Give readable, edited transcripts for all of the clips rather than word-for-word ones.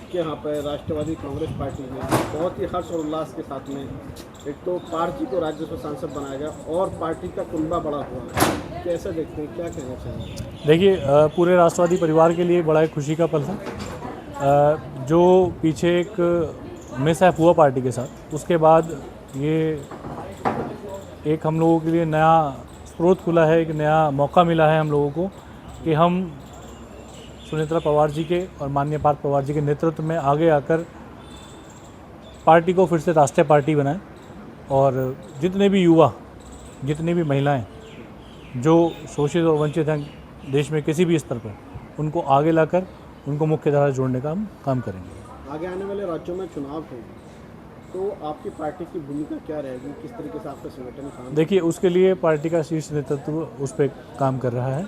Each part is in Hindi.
आपके यहाँ पर राष्ट्रवादी कांग्रेस पार्टी में बहुत ही हर्ष और उल्लास के साथ में एक तो पार्टी को राज्यसभा सांसद बनाया गया और पार्टी का कुनबा बड़ा हुआ। कैसे देखते हैं, क्या कहना चाहेंगे? देखिए, पूरे राष्ट्रवादी परिवार के लिए बड़ा एक खुशी का पल था। जो पीछे एक मिसहैप हुआ पार्टी के साथ, उसके बाद ये एक हम लोगों के लिए नया स्रोत खुला है, एक नया मौका मिला है हम लोगों को कि हम सुनेत्रा पवार जी के और माननीय पार्थ पवार जी के नेतृत्व में आगे आकर पार्टी को फिर से राष्ट्रीय पार्टी बनाएं और जितने भी युवा, जितनी भी महिलाएं जो शोषित और वंचित हैं देश में किसी भी स्तर पर, उनको आगे लाकर उनको मुख्य धारा जोड़ने का हम काम करेंगे। आगे आने वाले राज्यों में चुनाव होंगे, तो आपकी पार्टी की भूमिका क्या रहेगी? किस तरीके से आपका संगठन काम? देखिए, उसके लिए पार्टी का शीर्ष नेतृत्व उस पर काम कर रहा है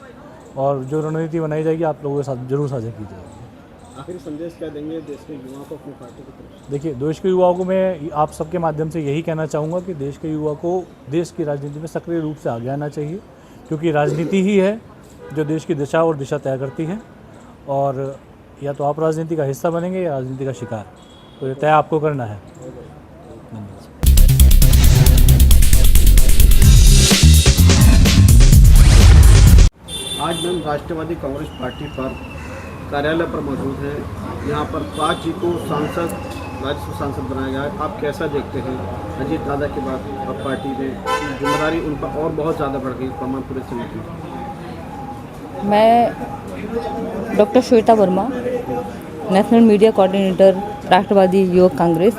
और जो रणनीति बनाई जाएगी आप लोगों के साथ जरूर साझा की जाएगी। आखिर संदेश क्या देंगे देश के युवाओं को अपनी पार्टी की तरफ से? देखिए, देश के युवाओं को मैं आप सबके माध्यम से यही कहना चाहूँगा कि देश के युवा को देश की राजनीति में सक्रिय रूप से आगे आना चाहिए, क्योंकि राजनीति ही है जो देश की दिशा और दिशा तय करती है। और या तो आप राजनीति का हिस्सा बनेंगे या राजनीति का शिकार, तो ये तय आपको करना है। आज हम राष्ट्रवादी कांग्रेस पार्टी पर कार्यालय पर मौजूद हैं। यहाँ पर पार्थ जी को सांसद, राज्यसभा सांसद बनाया गया है। आप कैसा देखते हैं? अजीत दादा के बाद अब पार्टी में जिम्मेदारी उन पर और बहुत ज़्यादा बढ़ गई तमाम पूरे समिति। मैं doctor Shweta Verma, national media coordinator, Rashtravadi Yuvak Congress.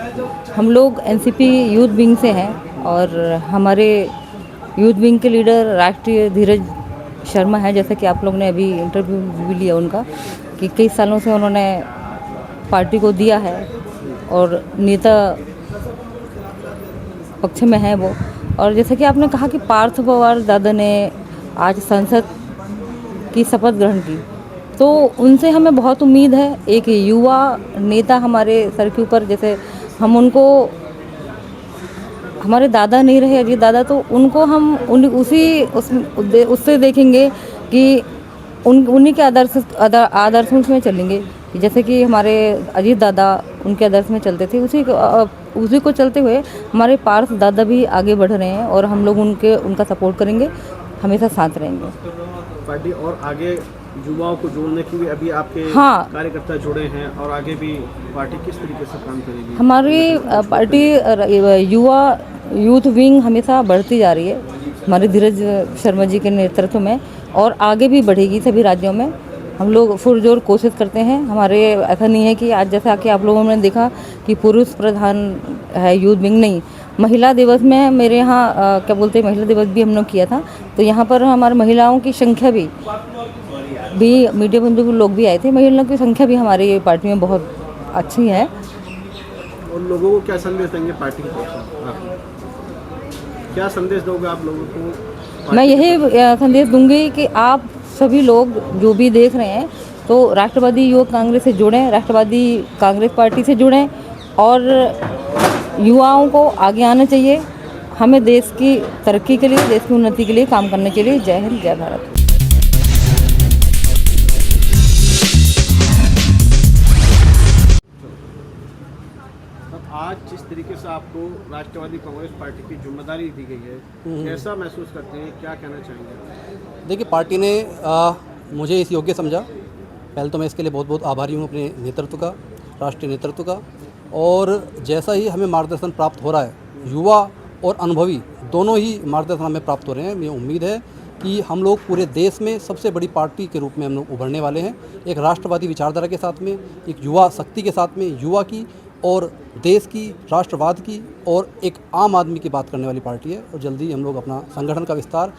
हम लोग एनसीपी यूथ विंग से हैं और हमारे यूथ विंग के लीडर राष्ट्रीय धीरज शर्मा है। जैसा कि आप लोग ने अभी इंटरव्यू भी लिया उनका, कि कई सालों से उन्होंने पार्टी को दिया है और नेता पक्ष में है वो। और जैसा कि आपने कहा कि पार्थ पवार दादा ने आज संसद की शपथ ग्रहण की, तो उनसे हमें बहुत उम्मीद है। एक युवा नेता हमारे सर के ऊपर, जैसे हम उनको, हमारे दादा नहीं रहे अजीत दादा, तो उनको हम उससे देखेंगे कि उन्हीं के आदर्श में चलेंगे। जैसे कि हमारे अजीत दादा उनके आदर्श में चलते थे, उसी को चलते हुए हमारे पार्थ दादा भी आगे बढ़ रहे हैं और हम लोग उनका सपोर्ट करेंगे, हमेशा साथ रहेंगे। पार्टी और आगे युवाओं को जोड़ने की भी अभी आपके कार्यकर्ता जुड़े हैं और आगे भी पार्टी किस तरीके से काम करेगी? हमारी पार्टी यूथ विंग हमेशा बढ़ती जा रही है हमारे धीरज शर्मा जी के नेतृत्व में, और आगे भी बढ़ेगी सभी राज्यों में। हम लोग पुरजोर कोशिश करते हैं। हमारे ऐसा नहीं है कि आज जैसा कि आप लोगों ने देखा कि पुरुष प्रधान है यूथ विंग, नहीं। महिला दिवस में मेरे यहाँ महिला दिवस भी हम लोग किया था, तो यहाँ पर हमारे महिलाओं की संख्या भी मीडिया बंधु लोग भी आए थे। महिलाओं की संख्या भी हमारी पार्टी में बहुत अच्छी है। और लोगों को क्या संदेश देंगे पार्टी की तरफ से? क्या संदेश दोगे आप लोगों को? मैं यही संदेश दूंगी कि आप सभी लोग जो भी देख रहे हैं, तो राष्ट्रवादी युवक कांग्रेस से जुड़ें, राष्ट्रवादी कांग्रेस पार्टी से जुड़ें और युवाओं को आगे आना चाहिए। हमें देश की तरक्की के लिए, देश की उन्नति के लिए काम करने के लिए। जय हिंद, जय भारत। आज जिस तरीके से आपको राष्ट्रवादी कांग्रेस पार्टी की जिम्मेदारी दी गई है, कैसा महसूस करते हैं, क्या कहना चाहेंगे? देखिए, पार्टी ने मुझे इस योग्य समझा। पहले तो मैं इसके लिए बहुत बहुत आभारी हूँ अपने नेतृत्व का, राष्ट्रीय नेतृत्व का। और जैसा ही हमें मार्गदर्शन प्राप्त हो रहा है, युवा और अनुभवी दोनों ही मार्गदर्शन हमें प्राप्त हो रहे हैं, मुझे उम्मीद है कि हम लोग पूरे देश में सबसे बड़ी पार्टी के रूप में हम लोग उभरने वाले हैं। एक राष्ट्रवादी विचारधारा के साथ में, एक युवा शक्ति के साथ में, युवा की और देश की, राष्ट्रवाद की और एक आम आदमी की बात करने वाली पार्टी है। और जल्दी हम लोग अपना संगठन का विस्तार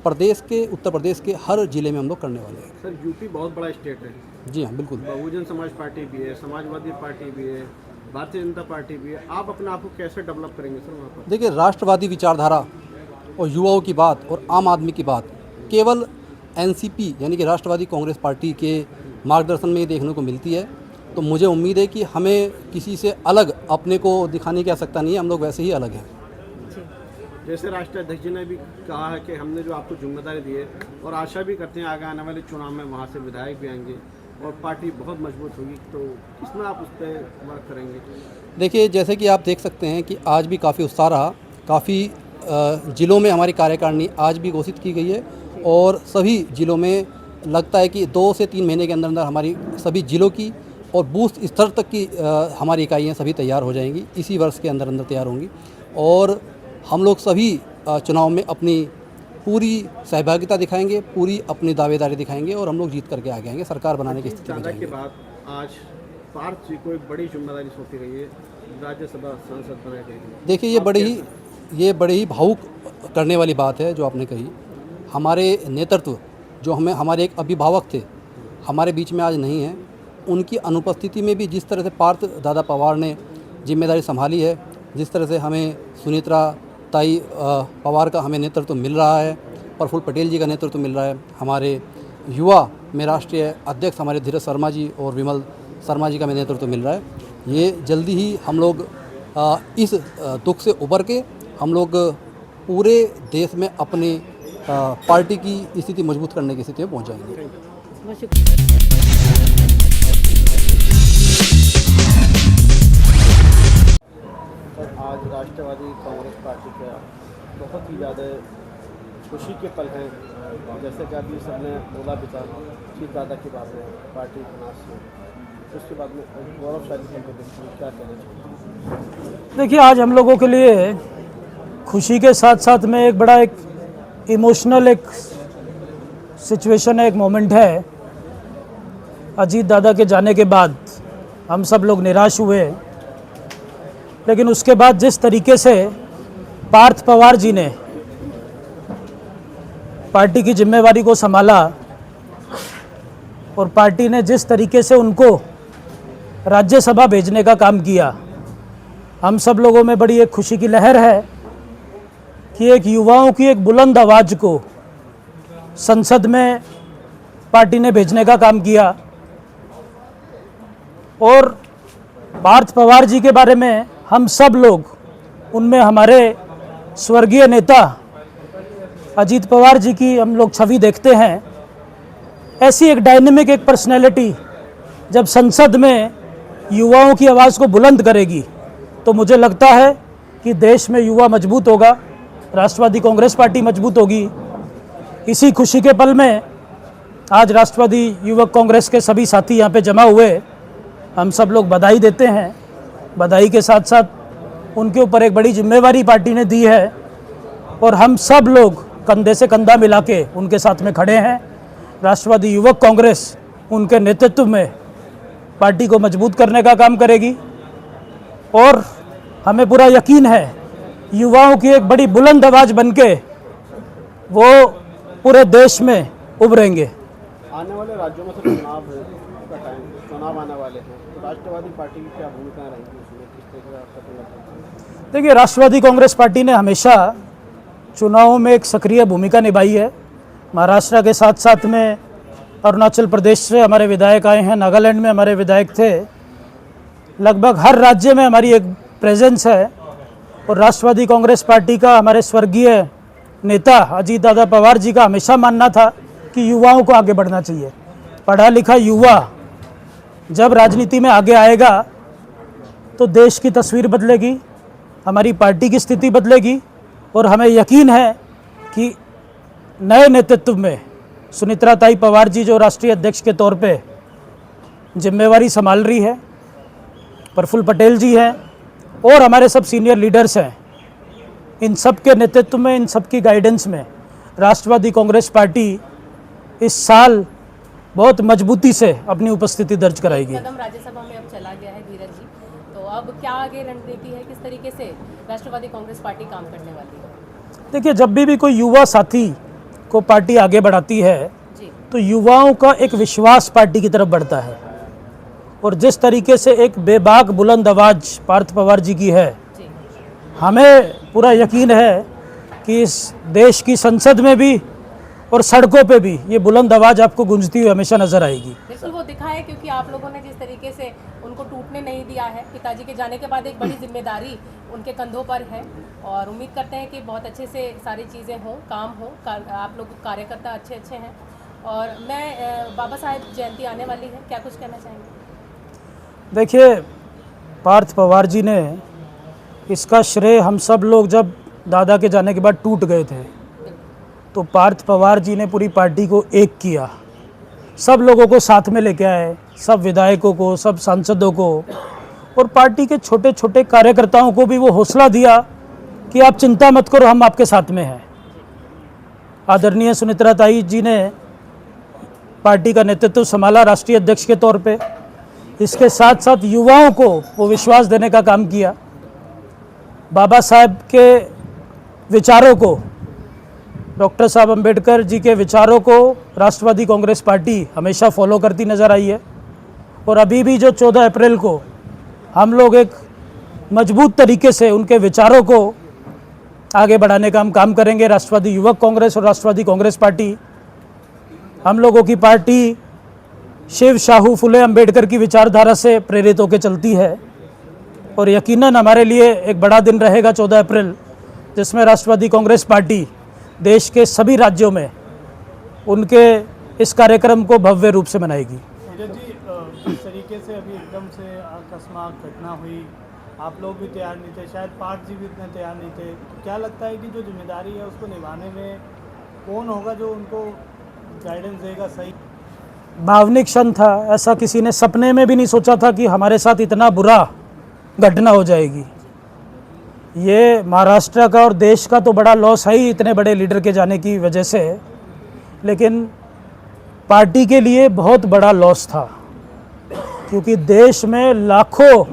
प्रदेश के, उत्तर प्रदेश के हर जिले में हम लोग करने वाले हैं। सर, यूपी बहुत बड़ा स्टेट है। जी हाँ, बिल्कुल। बहुजन समाज पार्टी भी है, समाजवादी पार्टी भी है, भारतीय जनता पार्टी भी है। आप अपने आप को कैसे डेवलप करेंगे सर वहाँ पर? देखिए, राष्ट्रवादी विचारधारा और युवाओं की बात और आम आदमी की बात केवल एनसीपी यानी कि राष्ट्रवादी कांग्रेस पार्टी के मार्गदर्शन में ही देखने को मिलती है। तो मुझे उम्मीद है कि हमें किसी से अलग अपने को दिखाने की आवश्यकता नहीं है, हम लोग वैसे ही अलग हैं। जैसे राष्ट्रीय अध्यक्ष जी ने भी कहा है कि हमने जो आपको जिम्मेदारी दी है और आशा भी करते हैं आगे आने वाले चुनाव में वहाँ से विधायक भी आएंगे, और पार्टी बहुत मजबूत होगी, तो कितना आप उस पर वर्क करेंगे? देखिए, जैसे कि आप देख सकते हैं कि आज भी काफ़ी उत्साह रहा, काफ़ी ज़िलों में हमारी कार्यकारिणी आज भी घोषित की गई है और सभी ज़िलों में लगता है कि 2 से 3 महीने के अंदर अंदर हमारी सभी ज़िलों की और बूथ स्तर तक की हमारी इकाइयाँ सभी तैयार हो जाएंगी, इसी वर्ष के अंदर अंदर तैयार होंगी और हम लोग सभी चुनाव में अपनी पूरी सहभागिता दिखाएंगे, पूरी अपनी दावेदारी दिखाएंगे और हम लोग जीत करके आगे आएंगे, सरकार बनाने की स्थिति में दादा के जाएंगे। बाद आज पार्थ जी को एक बड़ी जिम्मेदारी सौंपी गई है, राज्यसभा सांसद बनाए गए हैं। देखिए, ये बड़ी ही भावुक करने वाली बात है जो आपने कही। हमारे नेतृत्व जो हमारे एक अभिभावक थे, हमारे बीच में आज नहीं हैं, उनकी अनुपस्थिति में भी जिस तरह से पार्थ दादा पवार ने जिम्मेदारी संभाली है, जिस तरह से हमें सुनीत्रा ताई पवार का हमें नेतृत्व मिल रहा है, प्रफुल्ल पटेल जी का नेतृत्व मिल रहा है, हमारे युवा में राष्ट्रीय अध्यक्ष हमारे धीरज शर्मा जी और विमल शर्मा जी का हमें नेतृत्व मिल रहा है। ये जल्दी ही हम लोग इस दुख से उबर के हम लोग पूरे देश में अपनी पार्टी की स्थिति मजबूत करने की स्थिति में पहुंच जाएंगे। आज राष्ट्रवादी कांग्रेस पार्टी का बहुत ही ज़्यादा खुशी के पल हैं, जैसे कि अभी सबने बोला भी था कि दादा की बात है पार्टी के नाम से, उसके बाद में गौरवशाली पल को देखते हैं, क्या कहना चाहिए? देखिए, आज हम लोगों के लिए खुशी के साथ साथ में एक बड़ा एक इमोशनल एक सिचुएशन है, एक मोमेंट है। अजीत दादा के जाने के बाद हम सब लोग निराश हुए, लेकिन उसके बाद जिस तरीके से पार्थ पवार जी ने पार्टी की जिम्मेवारी को संभाला और पार्टी ने जिस तरीके से उनको राज्यसभा भेजने का काम किया, हम सब लोगों में बड़ी एक खुशी की लहर है कि एक युवाओं की एक बुलंद आवाज़ को संसद में पार्टी ने भेजने का काम किया। और पार्थ पवार जी के बारे में हम सब लोग, उनमें हमारे स्वर्गीय नेता अजीत पवार जी की हम लोग छवि देखते हैं। ऐसी एक डायनेमिक एक पर्सनैलिटी जब संसद में युवाओं की आवाज़ को बुलंद करेगी, तो मुझे लगता है कि देश में युवा मजबूत होगा, राष्ट्रवादी कांग्रेस पार्टी मजबूत होगी। इसी खुशी के पल में आज राष्ट्रवादी युवक कांग्रेस के सभी साथी यहाँ पे जमा हुए, हम सब लोग बधाई देते हैं। बधाई के साथ साथ उनके ऊपर एक बड़ी जिम्मेवारी पार्टी ने दी है और हम सब लोग कंधे से कंधा मिला के उनके साथ में खड़े हैं। राष्ट्रवादी युवक कांग्रेस उनके नेतृत्व में पार्टी को मजबूत करने का काम करेगी और हमें पूरा यकीन है युवाओं की एक बड़ी बुलंद आवाज़ बनके वो पूरे देश में उभरेंगे। आने वाले राज्यों में तो चुनाव आने वाले हैं, तो राष्ट्रवादी पार्टी की क्या भूमिका रहेगी उसमें, किस तरह का आपका लगता है? देखिए, राष्ट्रवादी कांग्रेस पार्टी ने हमेशा चुनावों में एक सक्रिय भूमिका निभाई है। महाराष्ट्र के साथ साथ में अरुणाचल प्रदेश से हमारे विधायक आए हैं, नागालैंड में हमारे विधायक थे। लगभग हर राज्य में हमारी एक प्रेजेंस है और राष्ट्रवादी कांग्रेस पार्टी का हमारे स्वर्गीय नेता अजीत दादा पवार जी का हमेशा मानना था कि युवाओं को आगे बढ़ना चाहिए। पढ़ा लिखा युवा जब राजनीति में आगे आएगा तो देश की तस्वीर बदलेगी, हमारी पार्टी की स्थिति बदलेगी और हमें यकीन है कि नए नेतृत्व में सुनीत्रा ताई पवार जी जो राष्ट्रीय अध्यक्ष के तौर पे जिम्मेवारी संभाल रही है, प्रफुल्ल पटेल जी हैं और हमारे सब सीनियर लीडर्स हैं, इन सब के नेतृत्व में, इन सब की गाइडेंस में राष्ट्रवादी कांग्रेस पार्टी इस साल बहुत मजबूती से अपनी उपस्थिति दर्ज कराएगी। कदम राज्यसभा में अब चला गया है धीरज जी, तो अब क्या आगे रणनीति है, किस तरीके से राष्ट्रवादी कांग्रेस पार्टी काम करने वाली है? देखिए, जब भी कोई युवा साथी को पार्टी आगे बढ़ाती है जी, तो युवाओं का एक विश्वास पार्टी की तरफ बढ़ता है और जिस तरीके से एक बेबाक बुलंद आवाज़ पार्थ पवार जी की है, जी, हमें पूरा यकीन है कि इस देश की संसद में भी और सड़कों पे भी ये बुलंद आवाज़ आपको गूंजती हुई हमेशा नजर आएगी। बिल्कुल वो दिखा है, क्योंकि आप लोगों ने जिस तरीके से उनको टूटने नहीं दिया है, पिताजी के जाने के बाद एक बड़ी जिम्मेदारी उनके कंधों पर है और उम्मीद करते हैं कि बहुत अच्छे से सारी चीज़ें हों, काम हो, आप लोग कार्यकर्ता अच्छे हैं और मैं बाबा साहेब जयंती आने वाली है, क्या कुछ कहना चाहेंगे? देखिए, पार्थ पवार जी ने इसका श्रेय हम सब लोग जब दादा के जाने के बाद टूट गए थे तो पार्थ पवार जी ने पूरी पार्टी को एक किया, सब लोगों को साथ में लेके आए, सब विधायकों को, सब सांसदों को और पार्टी के छोटे छोटे कार्यकर्ताओं को भी वो हौसला दिया कि आप चिंता मत करो, हम आपके साथ में हैं। आदरणीय सुनित्रा ताई जी ने पार्टी का नेतृत्व संभाला राष्ट्रीय अध्यक्ष के तौर पे। इसके साथ साथ युवाओं को वो विश्वास देने का काम किया। बाबा साहब के विचारों को, डॉक्टर साहब अंबेडकर जी के विचारों को राष्ट्रवादी कांग्रेस पार्टी हमेशा फॉलो करती नज़र आई है और अभी भी जो 14 अप्रैल को हम लोग एक मजबूत तरीके से उनके विचारों को आगे बढ़ाने का हम काम करेंगे। राष्ट्रवादी युवक कांग्रेस और राष्ट्रवादी कांग्रेस पार्टी, हम लोगों की पार्टी शिव शाहू फुले अंबेडकर की विचारधारा से प्रेरित होकर चलती है और यकीनन हमारे लिए एक बड़ा दिन रहेगा 14 अप्रैल, जिसमें राष्ट्रवादी कांग्रेस पार्टी देश के सभी राज्यों में उनके इस कार्यक्रम को भव्य रूप से मनाएगी। नीरज जी, जिस तरीके से अभी एकदम से अकस्मात घटना हुई, आप लोग भी तैयार नहीं थे, शायद पार्थ जी भी इतने तैयार नहीं थे, तो क्या लगता है कि जो जिम्मेदारी है उसको निभाने में कौन होगा जो उनको गाइडेंस देगा? सही भावनिक क्षण था, ऐसा किसी ने सपने में भी नहीं सोचा था कि हमारे साथ इतना बुरा घटना हो जाएगी। ये महाराष्ट्र का और देश का तो बड़ा लॉस है ही इतने बड़े लीडर के जाने की वजह से, लेकिन पार्टी के लिए बहुत बड़ा लॉस था क्योंकि देश में लाखों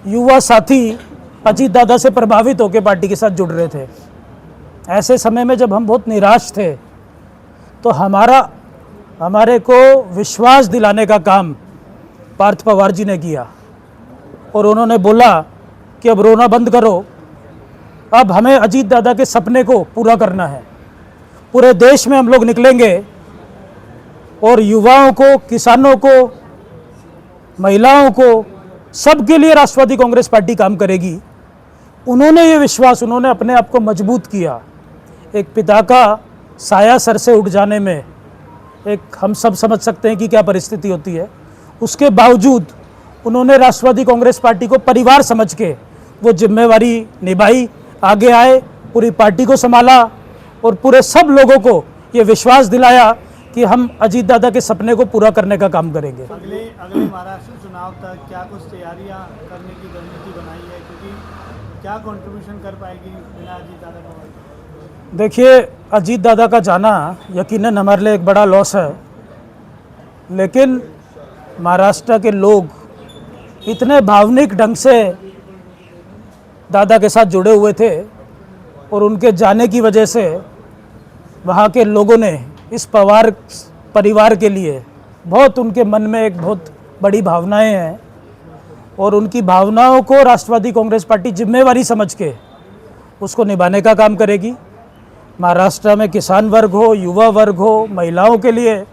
युवा साथी अजीत दादा से प्रभावित होकर पार्टी के साथ जुड़ रहे थे। ऐसे समय में जब हम बहुत निराश थे तो हमारे को विश्वास दिलाने का काम पार्थ पवार जी ने किया और उन्होंने बोला कि अब रोना बंद करो, अब हमें अजीत दादा के सपने को पूरा करना है। पूरे देश में हम लोग निकलेंगे और युवाओं को, किसानों को, महिलाओं को, सबके लिए राष्ट्रवादी कांग्रेस पार्टी काम करेगी। उन्होंने ये विश्वास, उन्होंने अपने आप को मजबूत किया। एक पिता का साया सर से उठ जाने में एक हम सब समझ सकते हैं कि क्या परिस्थिति होती है। उसके बावजूद उन्होंने राष्ट्रवादी कांग्रेस पार्टी को परिवार समझ के वो जिम्मेवारी निभाई, आगे आए, पूरी पार्टी को संभाला और पूरे सब लोगों को ये विश्वास दिलाया कि हम अजीत दादा के सपने को पूरा करने का काम करेंगे। अगले महाराष्ट्र चुनाव तक क्या कुछ तैयारियां करने की रणनीति बनाई है, क्योंकि क्या कंट्रीब्यूशन कर पाएगी बिना अजीत दादा का? देखिए, अजीत दादा का जाना यकीनन हमारे लिए एक बड़ा लॉस है, लेकिन महाराष्ट्र के लोग इतने भावनिक ढंग से दादा के साथ जुड़े हुए थे और उनके जाने की वजह से वहाँ के लोगों ने इस पवार परिवार के लिए बहुत, उनके मन में एक बहुत बड़ी भावनाएं हैं और उनकी भावनाओं को राष्ट्रवादी कांग्रेस पार्टी जिम्मेवारी समझ के उसको निभाने का काम करेगी। महाराष्ट्र में किसान वर्ग हो, युवा वर्ग हो, महिलाओं के लिए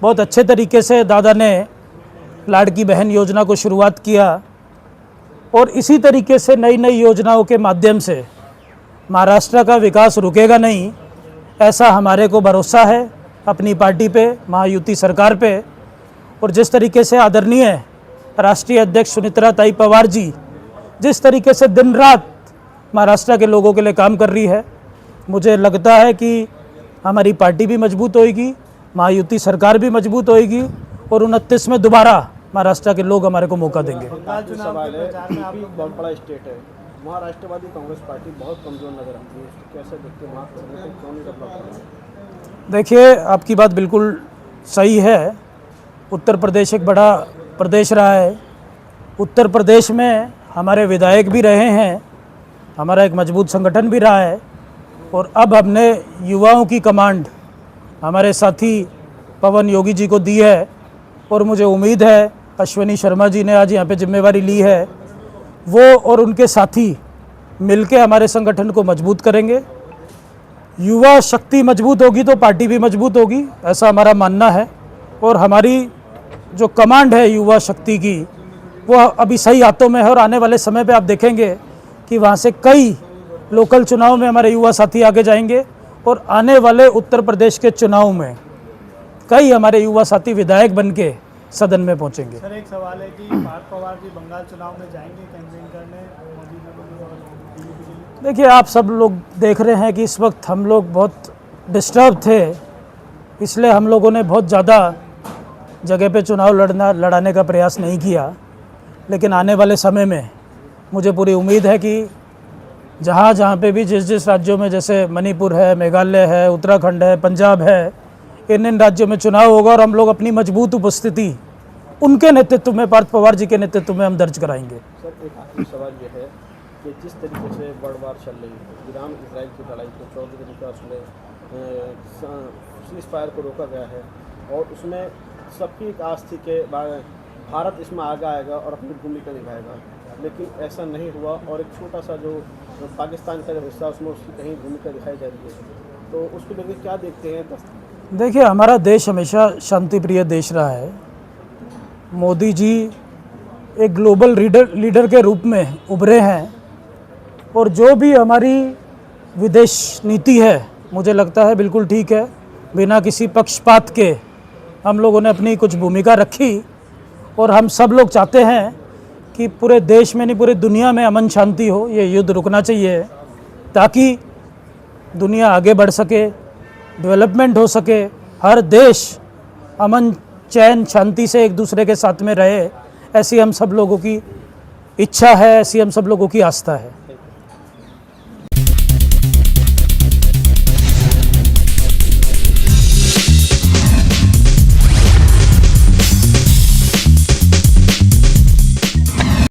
बहुत अच्छे तरीके से दादा ने लाड़की बहन योजना को शुरुआत किया और इसी तरीके से नई नई योजनाओं के माध्यम से महाराष्ट्र का विकास रुकेगा नहीं, ऐसा हमारे को भरोसा है अपनी पार्टी पे, महायुति सरकार पे। और जिस तरीके से आदरणीय राष्ट्रीय अध्यक्ष सुनित्रा ताई पवार जी जिस तरीके से दिन रात महाराष्ट्र के लोगों के लिए काम कर रही है, मुझे लगता है कि हमारी पार्टी भी मजबूत होएगी, महायुति सरकार भी मजबूत होएगी और 29 में दोबारा महाराष्ट्र के लोग हमारे को मौका देंगे। सवाल है, अभी बहुत बड़ा स्टेट है, वहाँ राष्ट्रवादी कांग्रेस पार्टी बहुत कमज़ोर नजर आती है, कैसे देखते हैं? वहाँ क्यों नहीं डेवलप? देखिए, आपकी बात बिल्कुल सही है। उत्तर प्रदेश एक बड़ा प्रदेश रहा है, उत्तर प्रदेश में हमारे विधायक भी रहे हैं, हमारा एक मजबूत संगठन भी रहा है और अब हमने युवाओं की कमांड हमारे साथी पवन योगी जी को दी है और मुझे उम्मीद है अश्विनी शर्मा जी ने आज यहाँ पे जिम्मेवारी ली है, वो और उनके साथी मिलके हमारे संगठन को मजबूत करेंगे। युवा शक्ति मजबूत होगी तो पार्टी भी मजबूत होगी, ऐसा हमारा मानना है। और हमारी जो कमांड है युवा शक्ति की, वो अभी सही हाथों में है और आने वाले समय पे आप देखेंगे कि वहाँ से कई लोकल चुनाव में हमारे युवा साथी आगे जाएंगे और आने वाले उत्तर प्रदेश के चुनाव में कई हमारे युवा साथी विधायक बन के सदन में पहुंचेंगे। सर एक सवाल है कि पार्थ पवार जी बंगाल चुनाव में जाएंगे कैंपेन करने मोदी जी के लिए और बीजेपी के लिए? देखिए, आप सब लोग देख रहे हैं कि इस वक्त हम लोग बहुत डिस्टर्ब थे, इसलिए हम लोगों ने बहुत ज़्यादा जगह पे चुनाव लड़ाने का प्रयास नहीं किया। लेकिन आने वाले समय में मुझे पूरी उम्मीद है कि जहाँ पे भी जिस राज्यों में, जैसे मणिपुर है, मेघालय है, उत्तराखंड है, पंजाब है, इन राज्यों में चुनाव होगा और हम लोग अपनी मजबूत उपस्थिति उनके नेतृत्व में, पार्थ पवार जी के नेतृत्व में हम दर्ज कराएंगे। सर एक आखिरी सवाल ये है कि जिस तरीके से वर्ल्ड वार चल रही है, ईरान इसराइल की लड़ाई को 14 दिन का उसमें सीज फायर को रोका गया है और उसमें सबकी एक आस थी कि भारत इसमें आगे आएगा और अपनी भूमिका निभाएगा, लेकिन ऐसा नहीं हुआ और एक छोटा सा जो पाकिस्तान का जो हिस्सा उसमें उसकी कहीं भूमिका दिखाई जा रही है, तो उसको लेकर क्या देखते हैं? देखिए, हमारा देश हमेशा शांति प्रिय देश रहा है। मोदी जी एक ग्लोबल लीडर के रूप में उभरे हैं और जो भी हमारी विदेश नीति है मुझे लगता है बिल्कुल ठीक है। बिना किसी पक्षपात के हम लोगों ने अपनी कुछ भूमिका रखी और हम सब लोग चाहते हैं कि पूरे देश में नहीं पूरी दुनिया में अमन शांति हो। ये युद्ध रुकना चाहिए ताकि दुनिया आगे बढ़ सके, डेवलपमेंट हो सके, हर देश अमन चैन शांति से एक दूसरे के साथ में रहे। ऐसी हम सब लोगों की इच्छा है, ऐसी हम सब लोगों की आस्था है।